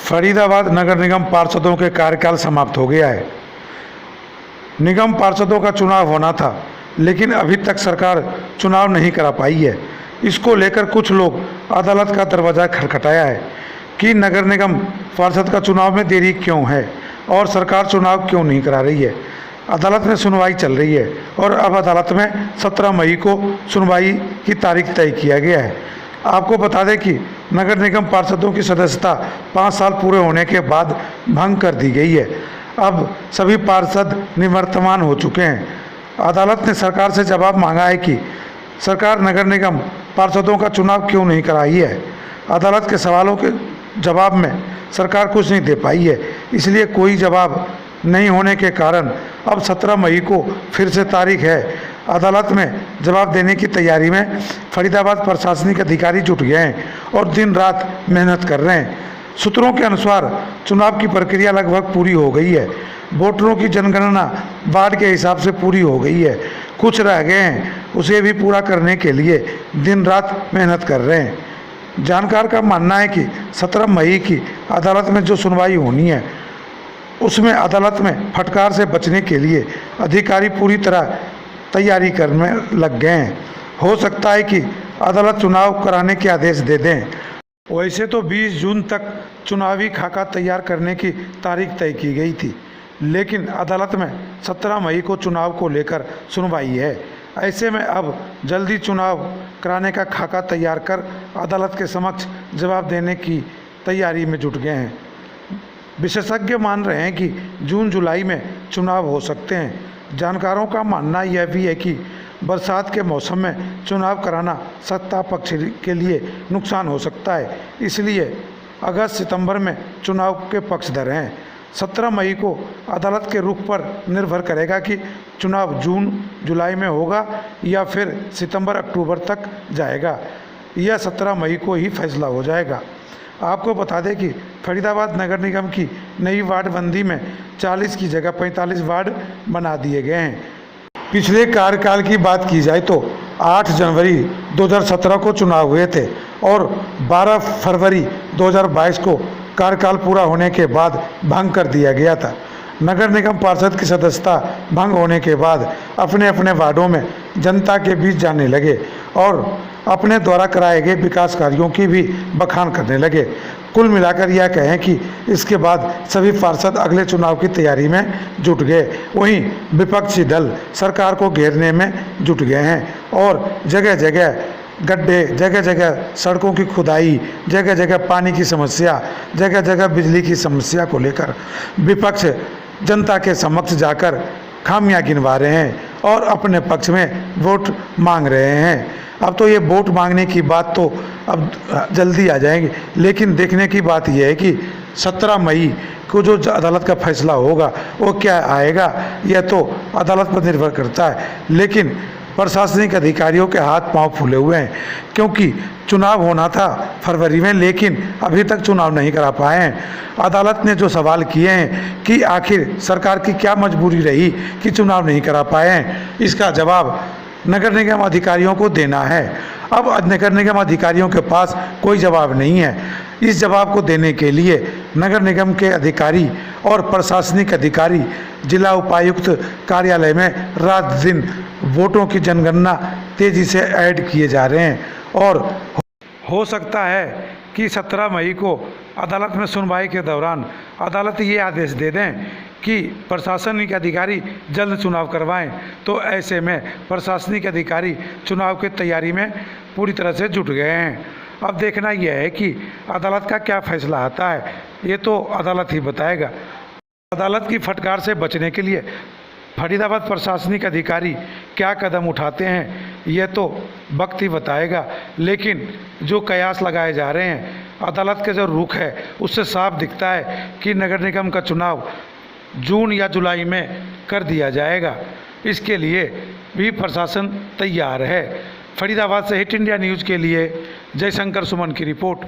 फरीदाबाद नगर निगम पार्षदों के कार्यकाल समाप्त हो गया है। निगम पार्षदों का चुनाव होना था, लेकिन अभी तक सरकार चुनाव नहीं करा पाई है। इसको लेकर कुछ लोग अदालत का दरवाज़ा खटखटाया है कि नगर निगम पार्षद का चुनाव में देरी क्यों है और सरकार चुनाव क्यों नहीं करा रही है। अदालत में सुनवाई चल रही है और अब अदालत में 17 मई को सुनवाई की तारीख तय किया गया है। आपको बता दें कि नगर निगम पार्षदों की सदस्यता 5 साल पूरे होने के बाद भंग कर दी गई है। अब सभी पार्षद निवर्तमान हो चुके हैं। अदालत ने सरकार से जवाब मांगा है कि सरकार नगर निगम पार्षदों का चुनाव क्यों नहीं कराई है। अदालत के सवालों के जवाब में सरकार कुछ नहीं दे पाई है, इसलिए कोई जवाब नहीं होने के कारण अब 17 मई को फिर से तारीख है। अदालत में जवाब देने की तैयारी में फरीदाबाद प्रशासनिक अधिकारी जुट गए हैं और दिन रात मेहनत कर रहे हैं। सूत्रों के अनुसार चुनाव की प्रक्रिया लगभग पूरी हो गई है। वोटरों की जनगणना वार्ड के हिसाब से पूरी हो गई है। कुछ रह गए हैं, उसे भी पूरा करने के लिए दिन रात मेहनत कर रहे हैं। जानकार का मानना है कि 17 मई की अदालत में जो सुनवाई होनी है, उसमें अदालत में फटकार से बचने के लिए अधिकारी पूरी तरह तैयारी करने लग गए हैं। हो सकता है कि अदालत चुनाव कराने के आदेश दे दें। वैसे तो 20 जून तक चुनावी खाका तैयार करने की तारीख तय की गई थी, लेकिन अदालत में 17 मई को चुनाव को लेकर सुनवाई है। ऐसे में अब जल्दी चुनाव कराने का खाका तैयार कर अदालत के समक्ष जवाब देने की तैयारी में जुट गए हैं। विशेषज्ञ मान रहे हैं कि जून जुलाई में चुनाव हो सकते हैं। जानकारों का मानना यह भी है कि बरसात के मौसम में चुनाव कराना सत्ता पक्ष के लिए नुकसान हो सकता है, इसलिए अगस्त सितंबर में चुनाव के पक्षधर हैं। 17 मई को अदालत के रुख पर निर्भर करेगा कि चुनाव जून जुलाई में होगा या फिर सितंबर अक्टूबर तक जाएगा। यह 17 मई को ही फैसला हो जाएगा। आपको बता दें कि फरीदाबाद नगर निगम की नई वार्ड बंदी में 40 की जगह 45 वार्ड बना दिए गए हैं। पिछले कार्यकाल की बात की जाए तो 8 जनवरी 2017 को चुनाव हुए थे और 12 फरवरी 2022 को कार्यकाल पूरा होने के बाद भंग कर दिया गया था। नगर निगम पार्षद की सदस्यता भंग होने के बाद अपने अपने वार्डों में जनता के बीच जाने लगे और अपने द्वारा कराए गए विकास कार्यों की भी बखान करने लगे। कुल मिलाकर यह कहें कि इसके बाद सभी पार्षद अगले चुनाव की तैयारी में जुट गए। वहीं विपक्षी दल सरकार को घेरने में जुट गए हैं और जगह जगह गड्ढे, जगह जगह सड़कों की खुदाई, जगह जगह पानी की समस्या, जगह जगह बिजली की समस्या को लेकर विपक्ष जनता के समक्ष जाकर खामियां गिनवा रहे हैं और अपने पक्ष में वोट मांग रहे हैं। अब तो ये वोट मांगने की बात तो अब जल्दी आ जाएंगी, लेकिन देखने की बात यह है कि 17 मई को जो अदालत का फैसला होगा वो क्या आएगा, यह तो अदालत पर निर्भर करता है। लेकिन प्रशासनिक अधिकारियों के हाथ पांव फूले हुए हैं, क्योंकि चुनाव होना था फरवरी में, लेकिन अभी तक चुनाव नहीं करा पाए हैं। अदालत ने जो सवाल किए हैं कि आखिर सरकार की क्या मजबूरी रही कि चुनाव नहीं करा पाए हैं, इसका जवाब नगर निगम अधिकारियों को देना है। अब नगर निगम अधिकारियों के पास कोई जवाब नहीं है। इस जवाब को देने के लिए नगर निगम के अधिकारी और प्रशासनिक अधिकारी जिला उपायुक्त कार्यालय में रात दिन वोटों की जनगणना तेजी से ऐड किए जा रहे हैं और हो सकता है कि 17 मई को अदालत में सुनवाई के दौरान अदालत ये आदेश दे दें कि प्रशासनिक अधिकारी जल्द चुनाव करवाएं। तो ऐसे में प्रशासनिक अधिकारी चुनाव की तैयारी में पूरी तरह से जुट गए हैं। अब देखना यह है कि अदालत का क्या फैसला आता है, ये तो अदालत ही बताएगा। अदालत की फटकार से बचने के लिए फरीदाबाद प्रशासनिक अधिकारी क्या कदम उठाते हैं, यह तो वक्त ही बताएगा। लेकिन जो कयास लगाए जा रहे हैं, अदालत का जो रुख है उससे साफ दिखता है कि नगर निगम का चुनाव जून या जुलाई में कर दिया जाएगा। इसके लिए भी प्रशासन तैयार है। फरीदाबाद से हिट इंडिया न्यूज़ के लिए जयशंकर सुमन की रिपोर्ट।